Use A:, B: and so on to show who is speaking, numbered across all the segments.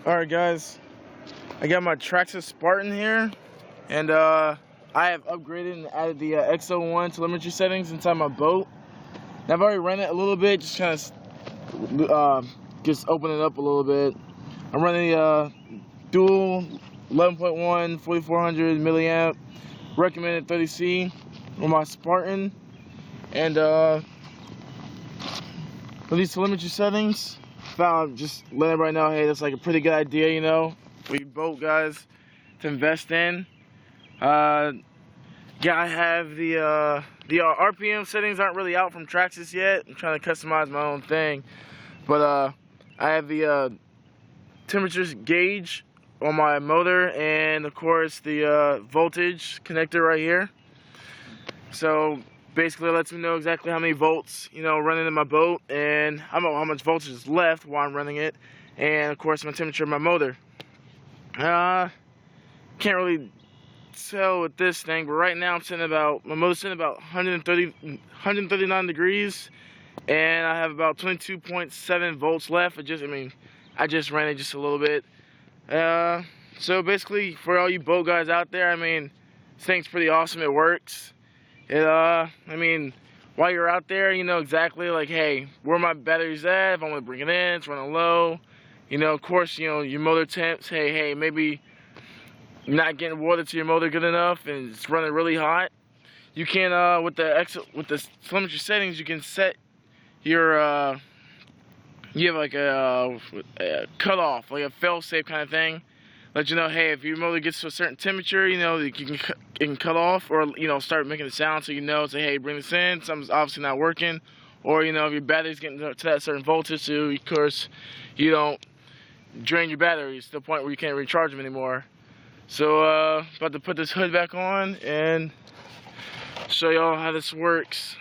A: Alright guys, I got my Traxxas Spartan here, and I have upgraded and added the XO1 telemetry settings inside my boat. And I've already ran it a little bit, just kind of just open it up a little bit. I'm running the dual 11.1 4400 milliamp recommended 30C on my Spartan, and for these telemetry settings, found just letting everybody know, hey, that's like a pretty good idea, you know, for you boat guys to invest in. Yeah, I have the RPM settings aren't really out from Traxxas yet. I'm trying to customize my own thing, but I have the temperature gauge on my motor, and of course the voltage connector right here. So basically it lets me know exactly how many volts, you know, running in my boat, and how much voltage is left while I'm running it, and of course my temperature of my motor. Can't really tell with this thing, but right now my motor's sitting about 139 degrees, and I have about 22.7 volts left. I just ran it just a little bit. So basically, for all you boat guys out there, I mean, this thing's pretty awesome. It works. I mean, while you're out there, you know exactly, like, hey, where my battery's at, if I'm gonna bring it in, it's running low. You know, of course, you know, your motor temps, hey, maybe you're not getting water to your motor good enough and it's running really hot. You can, with the telemetry settings, you can set your, you have like a cutoff, like a fail-safe kind of thing. Let you know, hey, if your motor gets to a certain temperature, you know, it can cut off, or, you know, start making a sound, so you know, say, hey, bring this in, something's obviously not working. Or, you know, if your battery's getting to that certain voltage, so of course you don't drain your batteries to the point where you can't recharge them anymore. So about to put this hood back on and show y'all how this works.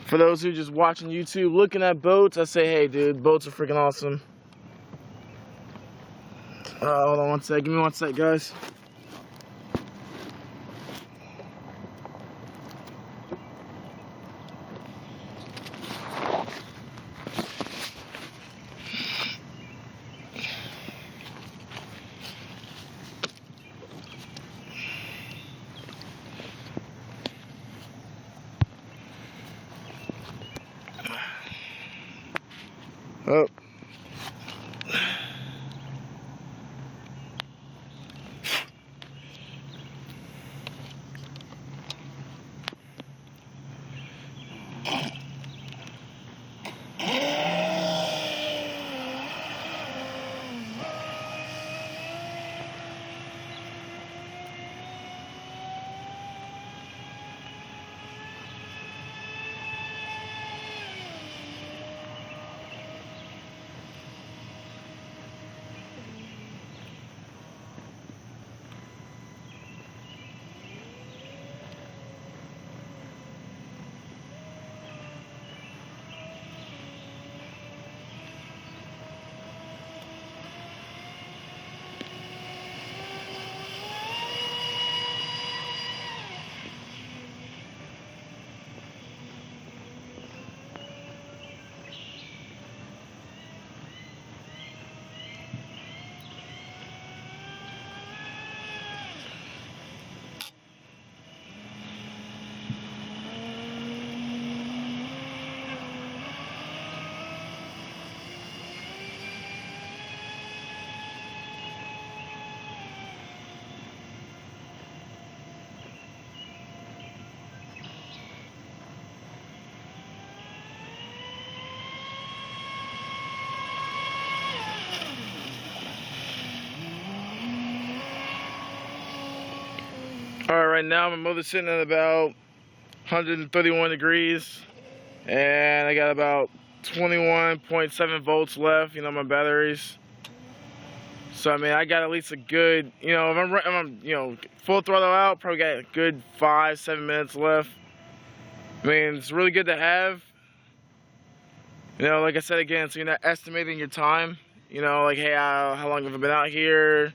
A: For those who are just watching YouTube, looking at boats, I say, hey, dude, boats are freaking awesome. Hold on one sec. Give me one sec, guys. Oh. Alright, right now my motor's sitting at about 131 degrees, and I got about 21.7 volts left, you know, my batteries. So I mean, I got at least a good, you know, if I'm you know, full throttle out, probably got a good 5-7 minutes left. I mean, it's really good to have. You know, like I said again, so you're not estimating your time. You know, like, hey, how long have I been out here?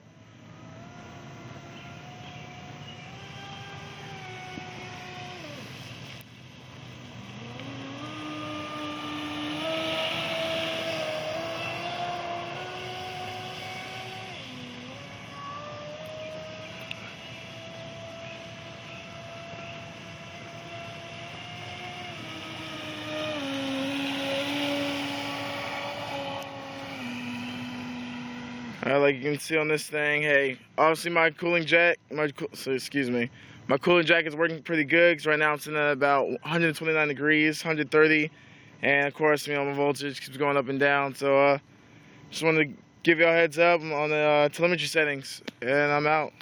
A: Like you can see on this thing, hey, obviously my cooling jack, my cooling jack is working pretty good, because right now I'm sitting at about 129 degrees, 130, and of course, my voltage keeps going up and down. So just wanted to give y'all a heads up on the telemetry settings, and I'm out.